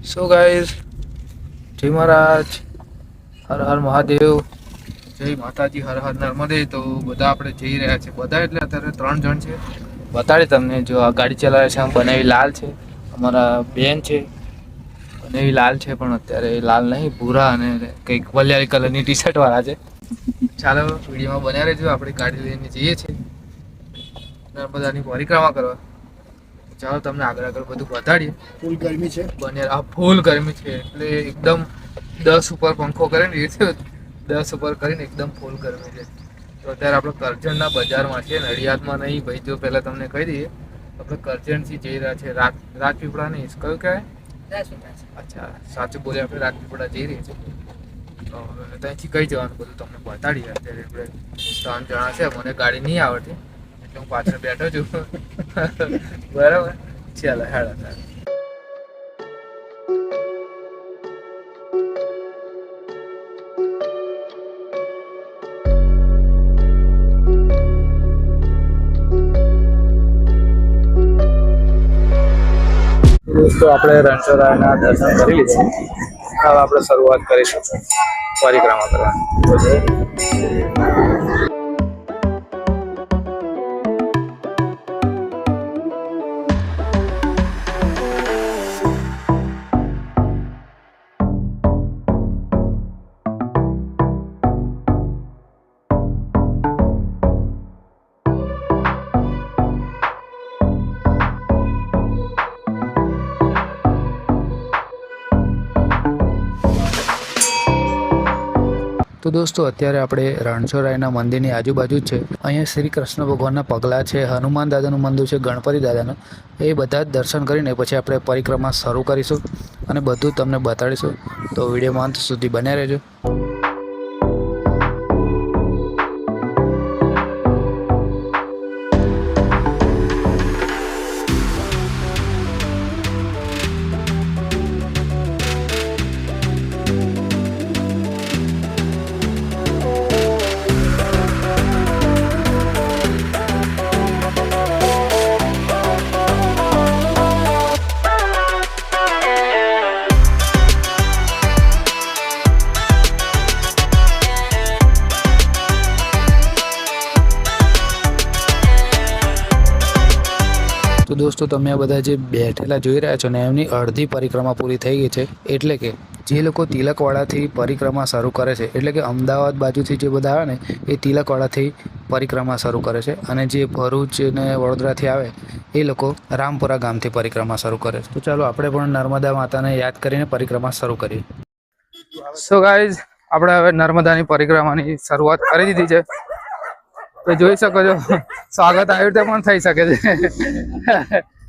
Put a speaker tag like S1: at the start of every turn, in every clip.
S1: So guys, જય મહારાજ, હર હર મહાદેવ, જય માતાજી, હર હર નર્મદે. તો બધા આપણે જઈ રહ્યા છે. બધા એટલે અત્યારે 3 જણ છે. બતાડે તમને. જો આ ગાડી ચલાવે છે, આમ બનાવી લાલ છે. અમારા બેન છે, બનાવી લાલ છે, પણ અત્યારે લાલ નહીં, ભૂરા અને કંઈક વલિયાળી કલરની ટી શર્ટ વાળા છે. ચાલો વિડીયોમાં બન્યા રહેજો. આપણે ગાડી લઈને જઈએ છીએ નર્મદાની પરિક્રમા કરવા. ચાલો તમને આગળ બધું બતાડીએ.
S2: ફૂલ ગરમી છે,
S1: બને આ ફૂલ ગરમી છે, એટલે એકદમ 10 ઉપર પંખો કરે ને એ છે, 10 ઉપર કરીને એકદમ ફૂલ ગરમી છે. તો અત્યારે આપણે કરજણના બજારમાં છે, નડિયાદમાં નહીં ભાઈ. જો પહેલાં તમને કહી દઈએ, આપણે કરજણથી જઈ રહ્યા છે. રાજપીપળા નહીં, કયું કહેવાય? અચ્છા, સાચું બોલે, આપણે રાજપીપળા જઈ રહી છે. તો ત્યાંથી કઈ જવાનું બધું તમને બતાડીએ. અત્યારે આપણે 3 જણા છે, મને ગાડી નહીં આવડતી એટલે હું પાછળ બેઠો છું. બરાબર, ચાલો હેડા. દોસ્તો, આપણે રણછોડરાયના દર્શન કરી લીધા. હવે આપણે શરૂઆત કરીશું પરિક્રમા કરવાની. તો દોસ્તો, અત્યારે આપણે રણછોડરાયના મંદિરની આજુબાજુ જ છે. અહીંયા શ્રી કૃષ્ણ ભગવાનના પગલાં છે, હનુમાન દાદાનું મંદિર છે, ગણપતિ દાદાનું. એ બધા જ દર્શન કરીને પછી આપણે પરિક્રમા શરૂ કરીશું અને બધું તમને બતાડીશું. તો વિડીયોમાં અંત સુધી બન્યા રહેજો. તો દોસ્તો, તમે આ બધા જે બેઠેલા જોઈ રહ્યા છો ને, એમની અડધી પરિક્રમા પૂરી થઈ ગઈ છે. એટલે કે જે લોકો તિલકવાડાથી પરિક્રમા શરૂ કરે છે, એટલે કે અમદાવાદ બાજુથી જે બધા આવે ને, એ તિલકવાડાથી પરિક્રમા શરૂ કરે છે. અને જે ભરૂચ ને વડોદરાથી આવે એ લોકો રામપુરા ગામથી પરિક્રમા શરૂ કરે છે. તો ચાલો આપણે પણ નર્મદા માતાને યાદ કરીને પરિક્રમા શરૂ કરીએ. સો ગાઈઝ, આપણે હવે નર્મદાની પરિક્રમાની શરૂઆત કરી દીધી છે. તો જોઈ શકો છો, સ્વાગત આવી રીતે પણ થઈ શકે છે.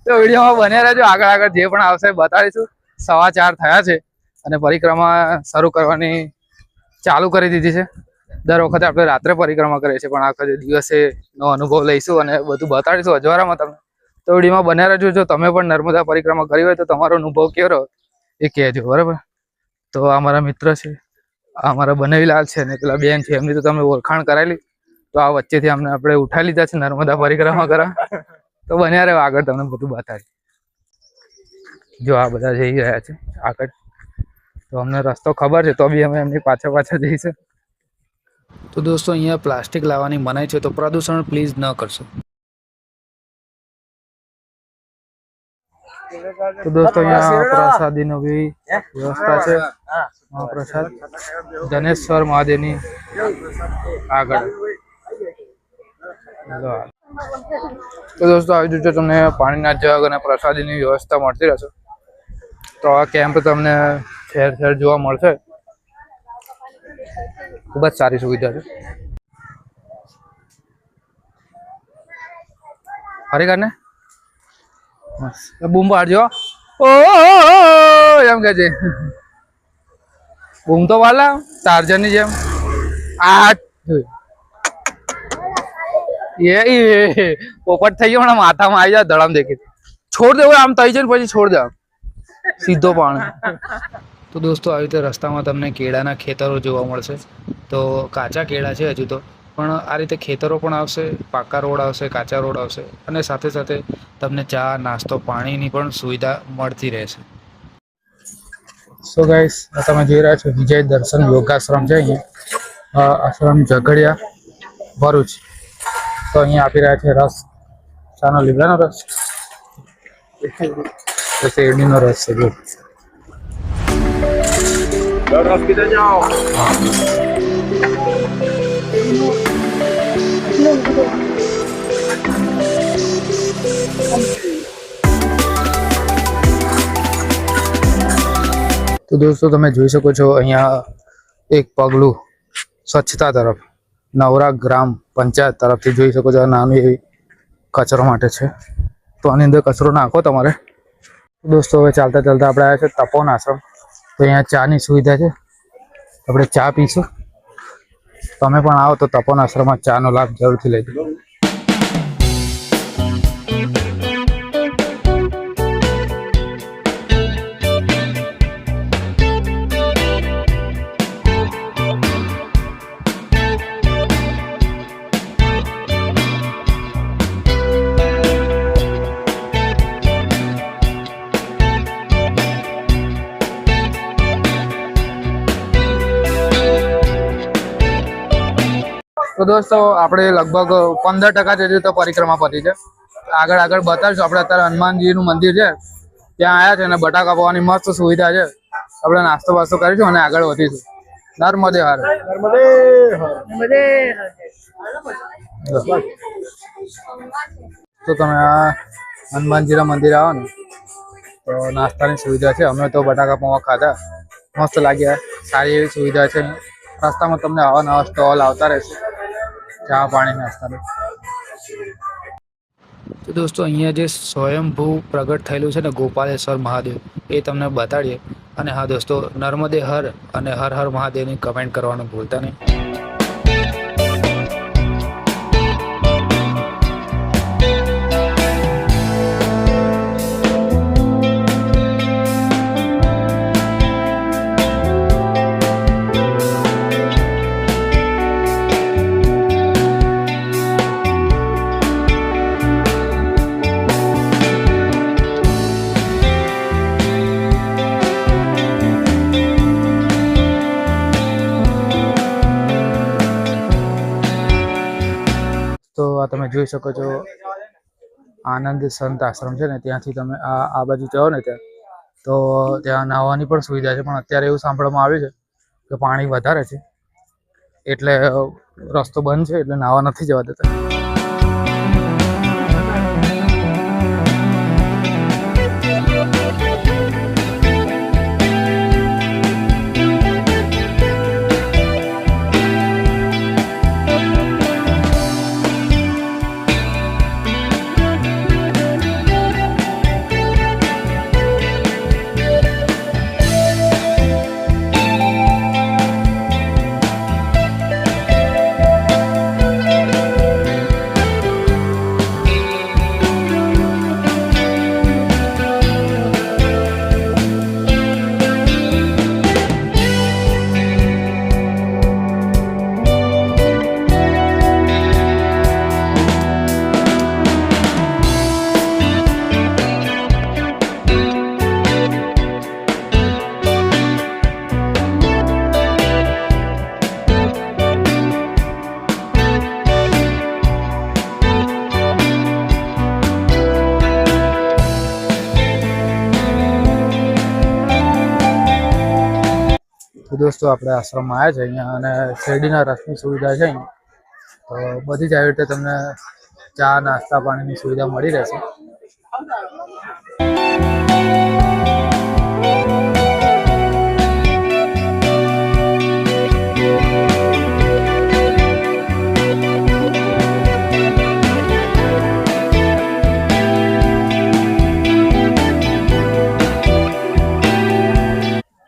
S1: તો વિડીયોમાં બન્યા રહેજો. આગળ જે પણ આવશે બતાડીશું. 4:15 થયા છે અને પરિક્રમા શરૂ કરવાની ચાલુ કરી દીધી છે. દર વખતે આપણે રાત્રે પરિક્રમા કરીએ છીએ, પણ આ વખતે દિવસેનો અનુભવ લઈશું અને બધું બતાડીશું અજવાળામાં તમને. તો વિડીયોમાં બન્યા રહેજો. જો તમે પણ નર્મદા પરિક્રમા કરી હોય તો તમારો અનુભવ કેવો રહ્યો એ કહેજો, બરાબર. તો આ મારા મિત્ર છે, આ મારા બનાવીલાલ છે ને પેલા બેન છે, એમની તો તમે ઓળખાણ કરાયેલી. તો આ વચ્ચેથી અમને આપણે ઉઠાવી લીધા છે નર્મદા પરિક્રમા કરવા. તો બન્યા રહ્યો, આગળ તમને બધું બતાવી. જો આ બધા જઈ રહ્યા છે આગળ. તો અમને રસ્તો ખબર છે, તો બી અમે એમની પાછળ જઈશું. તો દોસ્તો, અહીંયા પ્લાસ્ટિક લાવવાની મનાઈ છે, તો પ્રદૂષણ પ્લીઝ ન કરશો. તો દોસ્તો, અહીંયા પ્રસાદીનો બી વ્યવસ્થા છે. મહાપ્રસાદ જનેશ્વર મહાદેવની આગળ. તો દોસ્તો, આવી રીતે તમને પાણીના જગ અને પ્રસાદીની વ્યવસ્થા મળતી રહેશે. તો આ કેમ્પ તમને ઠેર જોવા મળશે. ખૂબ જ સારી સુવિધા છે. ખરેખર ને બૂમ પાડજો, ઓ એમ કે છે. બૂમ તો વાલા ટાર્જનની જેમ. આ પોપટ થઈ ગયો, માથામાં આવી જાય, ધડામ દેખી છોડ દેવો. આમ થઈ જાય ને પછી છોડ દે સીધો પાણી. તો દોસ્તો, આવી રીતે રસ્તામાં તમને કેળાના ખેતરો જોવા મળશે. તો કાચા કેળા છે હજુ તો, પણ આ રીતે ખેતરો પણ આવશે, પાકા રોડ આવશે, કાચા રોડ આવશે, અને સાથે સાથે તમને ચા, નાસ્તો, પાણીની પણ સુવિધા મળતી રહેશે. સો ગાઈસ, તમે જોઈ રહ્યા છો વિજય દર્શન યોગાશ્રમ છે અહીંયા આશ્રમ ઝઘડિયા ભરૂચ. તો અહીંયા આપી રહ્યા છે રસ, ચાનો લીમડાનો રસ, શેરડીનો રસ છે. જો
S2: રસ પીતા જાઓ.
S1: તો દોસ્તો તમે જોઈ શકો છો અહીંયા એક પગલું સ્વચ્છતા તરફ નવરા ગ્રામ પંચાયત તરફથી જોઈ શકો છો. નાની એવી કચરો માટે છે, તો આની અંદર કચરો નાખો તમારે. દોસ્તો હવે ચાલતા ચાલતા આપણે આવ્યા છે તપોવન આશ્રમ. તો અહીંયા ચાની સુવિધા છે, આપણે ચા પીશું. તમે પણ આવો તો તપોવન આશ્રમમાં ચાનો લાભ જરૂરથી લેજો. તો દોસ્તો આપણે લગભગ 15% જેટલી તો પરિક્રમા પતી છે. આગળ બતાવીશું. આપણે અત્યારે હનુમાનજીનું મંદિર છે ત્યાં આવ્યા છે અને બટાકા પૌવાની મસ્ત સુવિધા છે. આપણે નાસ્તો વાસ્તો કરીશું અને આગળ વધીશું. નર્મદે હર. તો તમે આ હનુમાનજીના મંદિર આવો ને તો નાસ્તાની સુવિધા છે. અમે તો બટાકા પૌવા ખાધા, મસ્ત લાગ્યા. સારી એવી સુવિધા છે. રસ્તામાં તમને આવા નવા સ્ટોલ આવતા રહેશે ચા પાણી નાસ્તાનું. તો દોસ્તો અહીંયા જે સ્વયંભૂ પ્રગટ થયેલું છે ને ગોપાલેશ્વર મહાદેવ, એ તમને બતાડીએ. અને હા દોસ્તો, નર્મદે હર અને હર હર મહાદેવની કમેન્ટ કરવાનું ભૂલતા નહીં. તો આ તમે જોઈ શકો છો આનંદ સંત આશ્રમ છે ને, ત્યાંથી તમે આ બાજુ જાઓ ને તો ત્યાં નાહવાની પણ સુવિધા છે. પણ અત્યારે એવું સાંભળવામાં આવ્યું છે કે પાણી વધારે છે એટલે રસ્તો બંધ છે, એટલે નાહવા નથી જવા દેતા. તો દોસ્તો આપણે આશ્રમમાં આવ્યા છે અહીંયા, અને શેરડીના રસની સુવિધા છે અહીંયા. તો બધી જ આવી રીતે તમને ચા નાસ્તા પાણીની સુવિધા મળી રહેશે.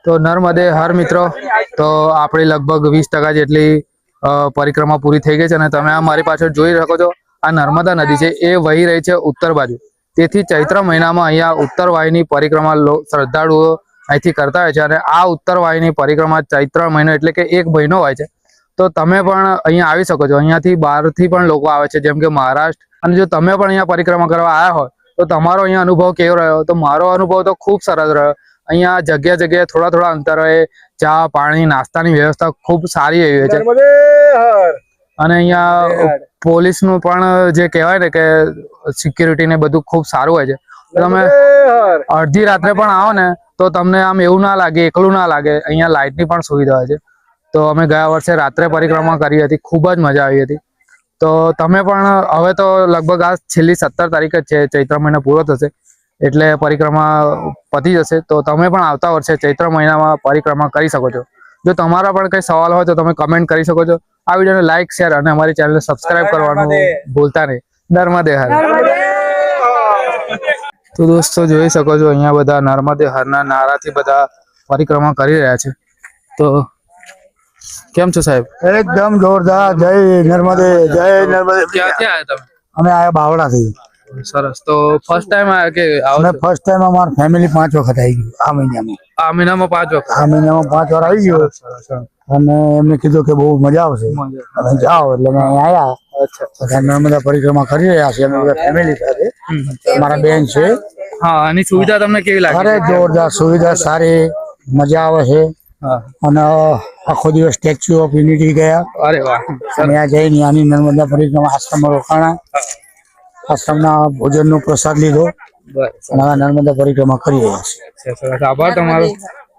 S1: તો નર્મદે હર મિત્રો, તો આપણી લગભગ 20% જેટલી પરિક્રમા પૂરી થઈ ગઈ છે. અને તમે આ મારી પાછળ જોઈ શકો છો, આ નર્મદા નદી છે, એ વહી રહી છે ઉત્તર બાજુ. તેથી ચૈત્ર મહિનામાં અહીંયા ઉત્તર વાહિની પરિક્રમા શ્રદ્ધાળુઓ અહીંથી કરતા હોય છે. અને આ ઉત્તર વાહિની પરિક્રમા ચૈત્ર મહિનો એટલે કે 1 મહિનો હોય છે. તો તમે પણ અહીંયા આવી શકો છો. અહીંયાથી બહારથી પણ લોકો આવે છે, જેમ કે મહારાષ્ટ્ર. અને જો તમે પણ અહીંયા પરિક્રમા કરવા આવ્યા હોય તો તમારો અહીંયા અનુભવ કેવો રહ્યો? તો મારો અનુભવ તો ખૂબ સરસ રહ્યો. અહીંયા જગ્યા જગ્યાએ થોડા થોડા અંતરે ચા પાણી નાસ્તાની વ્યવસ્થા ખૂબ સારી એવી હોય છે
S2: નર્મદે હર.
S1: અને અહીંયા પોલીસનું પણ જે કહેવાય ને કે સિક્યુરિટી ને બધું ખૂબ સારું હોય છે તમે
S2: હર.
S1: અડધી રાત્રે પણ આવો ને તો તમને આમ એવું ના લાગે એકલું ના લાગે અહીંયા લાઇટની પણ સુવિધા હોય છે તો અમે ગયા વર્ષે રાત્રે પરિક્રમા કરી હતી ખૂબ જ મજા આવી હતી તો તમે પણ હવે તો લગભગ આ છેલ્લી 17 તારીખ જ છે ચૈત્ર મહિનો પૂરો થશે એટલે પરિક્રમા પતી જશે તો તમે પણ આવતા વર્ષે ચૈત્ર મહિનામાં પરિક્રમા કરી શકો છો જો તમારા પણ કંઈ સવાલ હોય તો તમે કમેન્ટ કરી શકો છો આ વિડીયોને લાઈક શેર અને અમારી ચેનલને સબસ્ક્રાઇબ કરવાનું ભૂલતા નહીં નર્મદે હર તો દોસ્તો જોઈ શકો છો અહીંયા બધા નર્મદે હરના નારાથી બધા પરિક્રમા કરી રહ્યા છે તો કેમ છો સાહેબ
S3: એકદમ જોરદાર જય નર્મદે જય નર્મદે
S1: ક્યાંથી આવ્યા તમે
S3: અમે આયા બાવળાથી
S1: સરસ તો ફર્સ્ટ ટાઈમ આવ્યા કે આવો
S3: અમે ફર્સ્ટ ટાઈમ અમાર ફેમિલી 5 વખત આવી ગયું આ મહિનામાં
S1: આ મહિનામાં 5 વખત
S3: આ મહિનામાં 5 વાર આવી ગયો અને એમને કીધું કે બહુ મજા આવશે તમે જાઓ એટલે અમે અહીંયા આયા
S1: અચ્છા
S3: નર્મદા પરિક્રમા કરી રહ્યા છીએ અમે ફેમિલી સાથે મારા બેન છે
S1: હા આની સુવિધા તમને કેવી લાગી
S3: અરે જોરદાર સુવિધા સારી મજા આવે છે
S1: હા
S3: અને આખો દિવસ સ્ટેચ્યુ ઓફ યુનિટી ગયા
S1: અરે વાહ
S3: અને ત્યાં જઈને આની નર્મદા પરિક્રમા આશ્રમમાં રોકાણા આશ્રમના ભોજનનો પ્રસાદ લીધો
S1: બસ
S3: અને આ નર્મદા પરિક્રમા કરી રહ્યા છીએ
S1: સરસ આભાર તમારો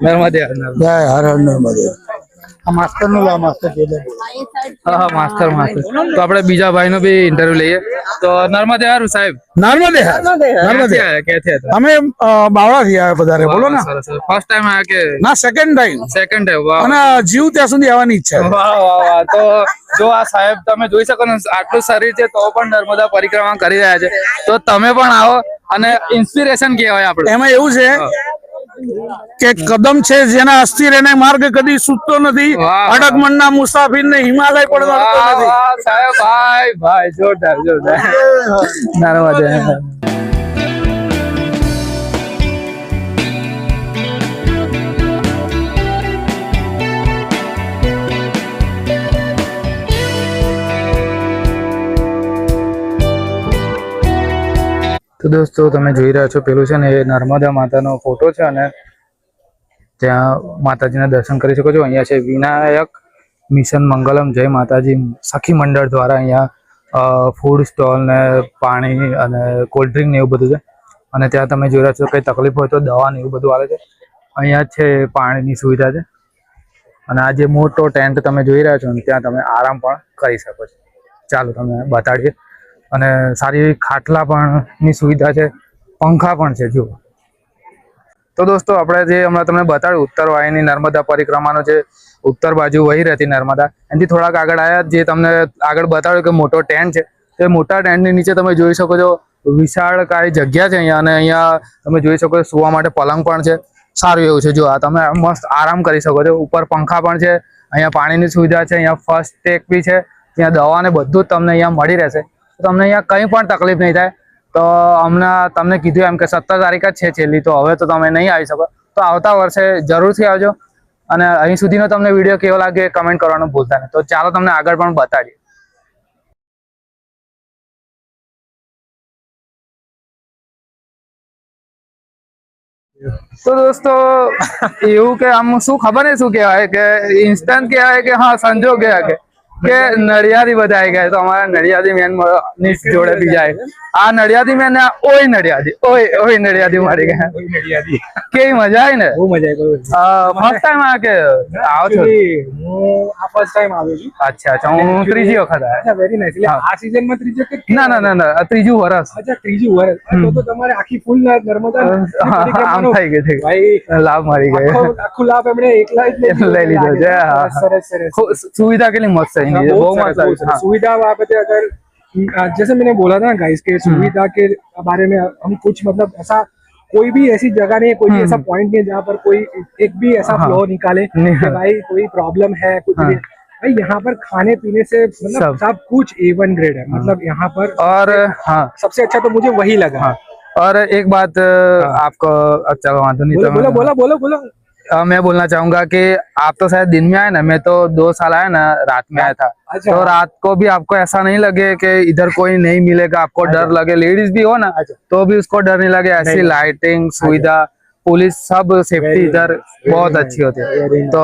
S1: નર્મદે હર નર્મદે
S3: જય હર હર નર્મદે આ માસ્ટર નું લા માસ્ટર છે
S1: હા હા માસ્ટર તો આપણે બીજા ભાઈનો બી ઇન્ટરવ્યુ લઈએ તો નર્મદે હર સાહેબ
S3: નર્મદે હર નર્મદે
S1: ક્યાંથી હતા
S3: અમે બાવળા થી આવ્યા પધારે બોલો ને
S1: ફર્સ્ટ ટાઈમ આવ્યા કે
S3: ના સેકન્ડ ટાઈમ
S1: સેકન્ડ ટાઈમ વાહ
S3: અને જીવ ત્યાં સુધી આવવાની ઈચ્છા છે
S1: વાહ વાહ વાહ તો જો આ સાહેબ તમે જોઈ શકો ને આટલું શરીર છે તો પણ નર્મદા પરિક્રમા કરી રહ્યા છે તો તમે પણ આવો અને ઇન્સ્પિરેશન કહેવાય આપણે
S3: એમાં એવું છે કે કદમ છે જેના અસ્થિર એને માર્ગ કદી સુટતો નથી
S1: વાહ.
S3: અડગમણના મુસાફિર ને હિમાલય પણ નડતો
S1: વાહ,
S3: નથી
S1: વાહ, સાહેબ ભાઈ ભાઈ જોરદાર જોરદાર નર્મદે તો દોસ્તો તમે જોઈ રહ્યા છો પેલું છે ને એ નર્મદા માતાનો ફોટો છે અને ત્યાં માતાજીના દર્શન કરી શકો છો અહીંયા છે વિનાયક મિશન મંગલમ જય માતાજી સખી મંડળ દ્વારા અહીંયા ફૂડ સ્ટોલ ને પાણી અને કોલ્ડ ડ્રિંક ને એવું બધું છે અને ત્યાં તમે જોઈ રહ્યા છો કંઈ તકલીફ હોય તો દવા ને એવું બધું આવે છે અહીંયા છે પાણીની સુવિધા છે અને આ જે મોટો ટેન્ટ તમે જોઈ રહ્યા છો ને ત્યાં તમે આરામ પણ કરી શકો છો ચાલો તમે બતાડીએ અને સારી એવી ખાટલા પણ ની સુવિધા છે પંખા પણ છે જુઓ તો દોસ્તો આપણે જે હમણાં તમને બતાડ્યું ઉત્તર વાહિની નર્મદા પરિક્રમાનો જે ઉત્તર બાજુ વહી રહેતી નર્મદા એનાથી થોડાક આગળ આવ્યા જે તમને આગળ બતાડ્યું કે મોટો ટેન્ટ છે તો એ મોટા ટેન્ટની નીચે તમે જોઈ શકો છો વિશાળકાય જગ્યા છે અહીંયા અને અહીંયા તમે જોઈ શકો છો સુવા માટે પલંગ પણ છે સારું એવું છે જો આ તમે મસ્ત આરામ કરી શકો છો ઉપર પંખા પણ છે અહીંયા પાણીની સુવિધા છે અહીંયા ફર્સ્ટ ટેક બી છે ત્યાં દવા ને બધું જ તમને અહીંયા મળી રહેશે તમને અહીંયા કંઈ પણ તકલીફ નહીં થાય તો હમણાં તમને કીધું એમ કે 17 તારીખ જ છે છેલ્લી તો હવે તો તમે નહીં આવી શકો તો આવતા વર્ષે જરૂરથી આવજો અને અહીં સુધીનો તમને વિડીયો કેવો લાગે કમેન્ટ કરવાનું ભૂલતા નહીં તો ચાલો તમને આગળ પણ બતાડીએ તો દોસ્તો એવું કે આમ શું ખબર નહીં શું કહેવાય કે ઇન્સ્ટન્ટ કહેવાય કે હા સંજોગ કહેવાય કે નડિયાદી બધા આવી ગયા તો અમારા નડિયાદી મેન ની જોડે બી જાય આ નડિયાદી મેન ઓય નડિયાદી ઓય નડિયાદી મારી ગયા કેવી મજા આવી ને
S3: બહુ મજા આવી
S1: ફર્સ્ટ ટાઈમ આ કે આવો છો
S3: હું આ ફર્સ્ટ ટાઈમ આવ્યો છું
S1: અચ્છા અચ્છા હું ત્રીજી વખત આવ્યો
S3: વેરી નાઇસ એટલે આ સીઝનમાં ત્રીજો કે
S1: ના ના ના ના ત્રીજું વર્ષ
S3: અચ્છા ત્રીજું વર્ષ તો તમારે આખી ફૂલ નર્મદા
S1: આમ થઈ ગઈ થઈ
S3: ભાઈ
S1: લાભ મારી ગયો
S3: આખું લાભ એમણે એકલા જ
S1: લઈ લીધો છે
S3: સરસ સરસ
S1: સુવિધા કેટલી મસ્ત છે
S3: हाँ,
S1: બહુ
S3: बहुत
S1: મસ્ત
S3: सारा, सुविधा बाबत है अगर जैसे मैंने बोला था गाइस के सुविधा के बारे में हम कुछ मतलब ऐसा कोई भी ऐसी जगह नहीं है कोई भी ऐसा पॉइंट नहीं है जहाँ पर कोई एक भी ऐसा फ्लो निकाले कि भाई कोई प्रॉब्लम है कुछ भी भाई यहाँ पर खाने पीने से मतलब सब कुछ A1 ग्रेड है मतलब यहाँ पर
S1: और हाँ
S3: सबसे अच्छा तो मुझे वही लगा
S1: और एक बात आपको अच्छा वादा नहीं
S3: बोलो बोलो बोलो बोलो बोलो
S1: मैं बोलना चाहूंगा कि आप तो शायद दिन में आए ना मैं तो 2 साल आया ना रात में आया था
S3: अच्छा।
S1: तो रात को भी आपको ऐसा नहीं लगे कि इधर कोई नहीं मिलेगा आपको डर लगे लेडीज भी हो ना तो भी उसको डर नहीं लगे ऐसी लाइटिंग सुविधा पुलिस सब सेफ्टी इधर बहुत अच्छी होती है। तो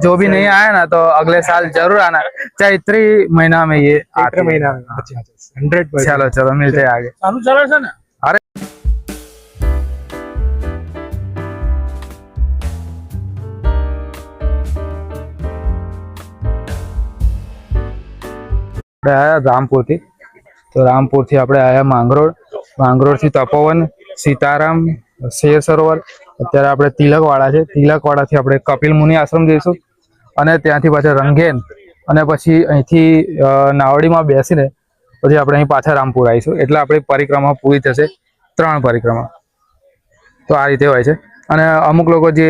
S1: जो भी नहीं आया ना तो अगले साल जरूर आना, चैत्री महीना में ये आती है।
S3: महीना में। अच्छा 100%।
S1: चलो चलो मिलते हैं आगे।
S3: चालू चला છે ને
S1: अरे आया रामपुर थी, तो रामपुर थी આપણે આયા માંગરોળ, માંગરોળ થી તપોવન, સીતારામ, શેર સરોવર, અત્યારે આપણે તિલકવાડા છે, તિલકવાડાથી આપણે કપિલ મુનિ આશ્રમ જઈશું અને ત્યાંથી પાછા રંગેન અને પછી અહીંથી નાવડીમાં બેસીને પછી આપણે અહીં પાછા રામપુર આવીશું, એટલે આપણી પરિક્રમા પૂરી થશે, 3 પરિક્રમા। તો આ રીતે હોય છે। અને અમુક લોકો જે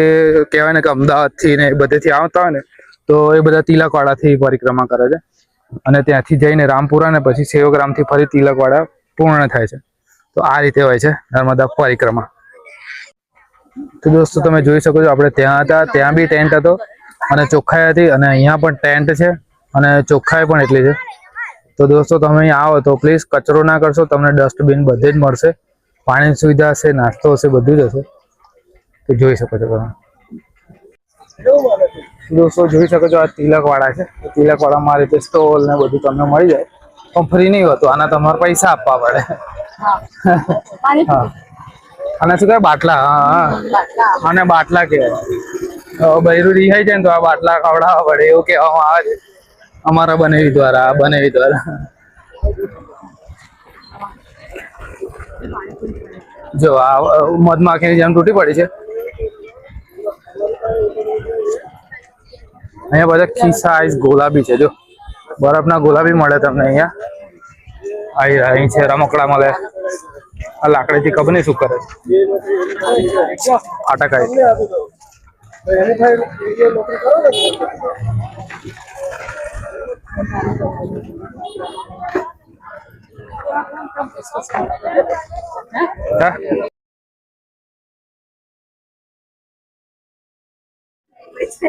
S1: કહેવાય ને કે અમદાવાદથી ને બધેથી આવતા હોય ને તો એ બધા તિલકવાડાથી પરિક્રમા કરે છે અને ત્યાંથી જઈને રામપુરા ને પછી સેવગ્રામથી ફરી તિલકવાડા પૂર્ણ થાય છે। તો આ રીતે હોય છે નર્મદા પરિક્રમા। તો દોસ્તો તમે જોઈ શકો છો આપણે ત્યાં હતા, ત્યાં બી ટેન્ટ હતો અને ચોખ્ખાઈ હતી અને અહીંયા પણ ટેન્ટ છે અને ચોખ્ખાઈ પણ એટલી છે। તો દોસ્તો તમે અહીં આવો તો પ્લીઝ કચરો ના કરશો, તમને ડસ્ટબિન બધે જ મળશે, પાણીની સુવિધા હશે, નાસ્તો હશે, બધું જ હશે। તો જોઈ શકો છો તમે। दोस्तों જોઈ શકો છો આ તિલકવાડા છે, તિલકવાડામાં આ રીતે સ્ટોલ ને બધું તમને મળી જાય, પણ ફ્રી નહીં હોતું, આના તમારે પૈસા આપવા પડે। હા અને શું કહેવાય બાટલા, હા અને બાટલા કહેવાય। બૈરું રિહાઈ જાય ને તો આ બાટલા ખવડાવવા પડે એવું કહેવામાં આવે છે અમારા બનેવી દ્વારા, બનેવી દ્વારા। જો આ મધમાખીની જેમ તૂટી પડી છે। અહીંયા બધા ખીસા આઈસ ગોલા બી છે, જો બરફના ગોલા બી મળે તમને અહીંયા। અહીં છે રમકડા મળે, આ લાકડીથી ખબર નહીં શું કરે આટાકાઈ।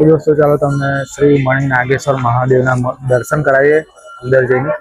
S1: दोस्तों चलो तमने श्री मणि नागेश्वर महादेव ना दर्शन कराइए अंदर जईने।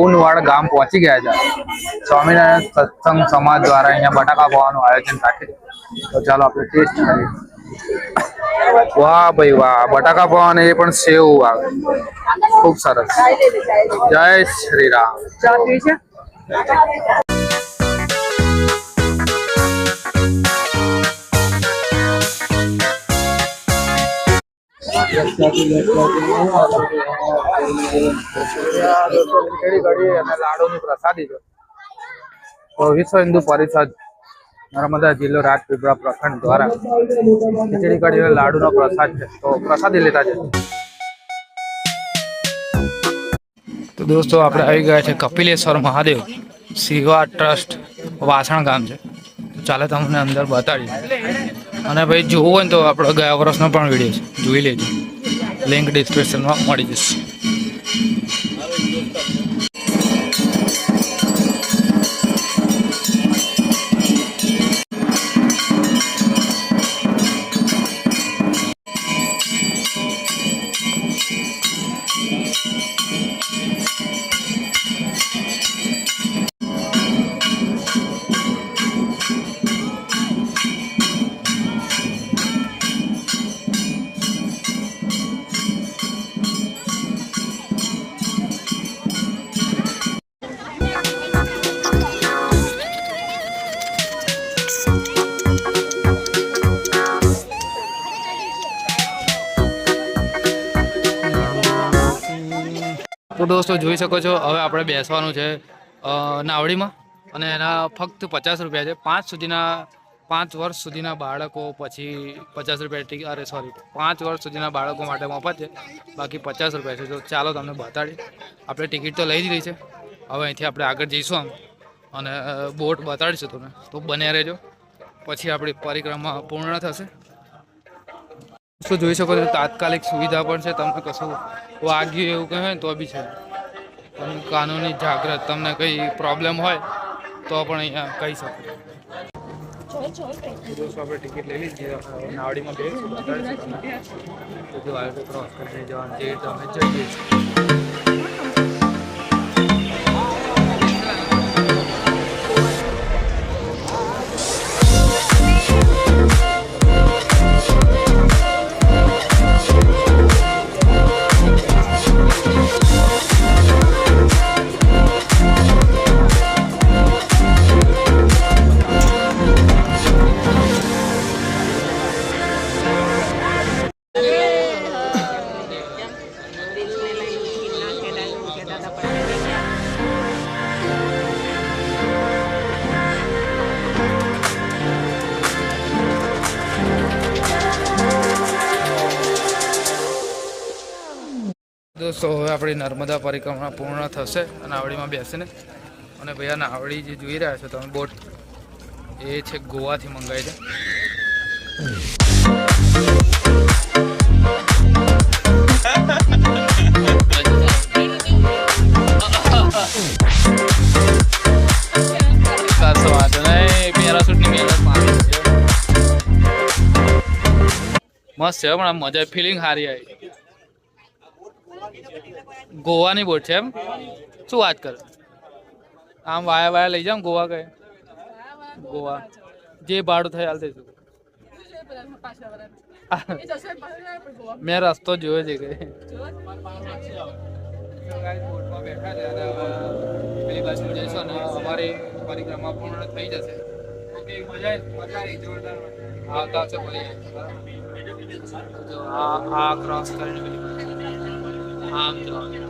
S1: ઊનવાડ ગામ પહોંચી ગયા છે। સ્વામિનારાયણ સત્સંગ સમાજ દ્વારા અહીંયા બટાકા પૌવાનું આયોજન રાખે છે, તો ચાલો આપણે ટેસ્ટ કરીએ। વાહ ભાઈ વાહ, બટાકા પૌવા અને એ પણ સેવ આવે, ખૂબ સરસ। જય શ્રી રામ। લાડુની પ્રસાદી છે, તો વિશ્વ હિન્દુ પરિષદ નર્મદા જિલ્લો રાજપીપળા પ્રખંડ દ્વારા ખીચડી કઢી લાડુનો પ્રસાદ છે, તો પ્રસાદી લેતા જશે। તો દોસ્તો આપણે આવી ગયા છે કપિલેશ્વર મહાદેવ સેવા ટ્રસ્ટ, વાસણ ગામ છે, ચાલે તમને અંદર બતાડીએ. અને ભાઈ જોવું હોય ને તો આપણો ગયા વર્ષનો પણ વિડીયો છે, જોઈ લેજો, લિંક ડિસ્ક્રિપ્શનમાં મળી જશે. તો દોસ્તો જોઈ શકો છો, હવે આપણે બેસવાનું છે નાવડીમાં, અને એના ફક્ત 50 રૂપિયા છે. 5 વર્ષ સુધીના બાળકો, પછી 50 રૂપિયા ટિકિટ, અરે સોરી 5 વર્ષ સુધીના બાળકો માટે મફત છે, બાકી 50 રૂપિયા છે. તો ચાલો તમને બતાડીએ. આપણે ટિકિટ તો લઈ દીધી છે, હવે અહીંથી આપણે આગળ જઈશું આમ, અને બોટ બતાડીશું તમને, તો બન્યા રહેજો, પછી આપણી પરિક્રમા પૂર્ણ થશે. તો જોઈ શકો છો તાત્કાલિક સુવિધા પણ છે, તમને કશું વાગ્યું એવું કંઈ હોય તો બી છે. તમે કાનૂની જાગૃત, તમને કંઈ પ્રોબ્લેમ હોય તો પણ અહીંયા કહી શકો. દોસ્તો આપણે ટિકિટ લઈ લીધી, નાવડીમાં બેસીશું, બતાડીશું તમને જો આ રીતે ક્રોસ કરીને જવાનું, જે રીતે અમે જઈએ છીએ. દોસ્તો હવે આપણી નર્મદા પરિક્રમા પૂર્ણ થશે નાવડીમાં બેસીને. અને ભાઈ આ નાવડી જે જોઈ રહ્યા છો તમે, બોટ એ છે ગોવાથી મંગાવી છે. મસ્ત છે પણ આમ મજા, ફિલિંગ સારી આવી. ગોવાની બોટ છે એમ? શું વાત કરે? આમ વાયા લઈ જાવ ગોવા ગયે, ગોવા જે ભાડું થાય હાલ થઈશું. મેં રસ્તો જોયો છે કે બોટમાં બેઠા છે, અને પેલી બાજુ જઈશું અને અમારી પરિક્રમા પૂર્ણ થઈ જશે. ઓકે, મજા આવી, જોરદાર આવતા હશે ફરી. જો આ ક્રોસ કરીને આમ જવાનું.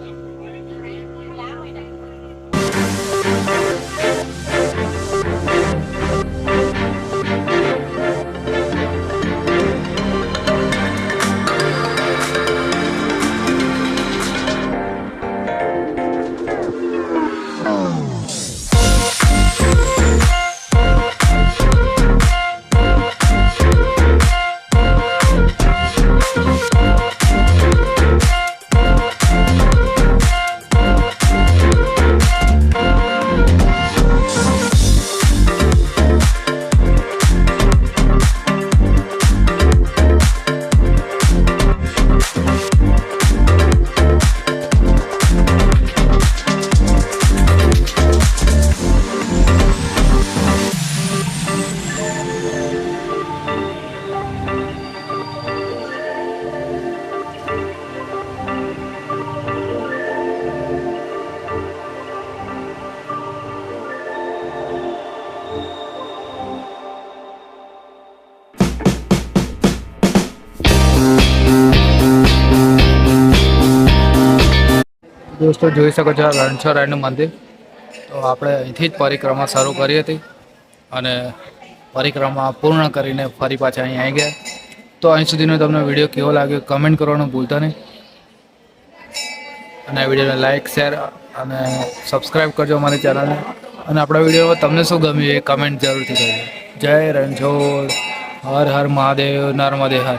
S1: દોસ્તો જોઈ શકો છો રણછોડરાયનું મંદિર. તો આપણે અહીંથી જ પરિક્રમા શરૂ કરી હતી અને પરિક્રમા પૂર્ણ કરીને ફરી પાછા અહીં આવી ગયા. તો અહીં સુધીનો તમને વિડીયો કેવો લાગ્યો કમેન્ટ કરવાનું ભૂલતા નહીં, અને આ વિડીયોને લાઇક, શેર અને સબસ્ક્રાઈબ કરજો અમારી ચેનલને. અને આપણા વિડીયોમાં તમને શું ગમ્યું એ કમેન્ટ જરૂરથી કરજો. જય રણછોડ, હર હર મહાદેવ, નર્મદે હર.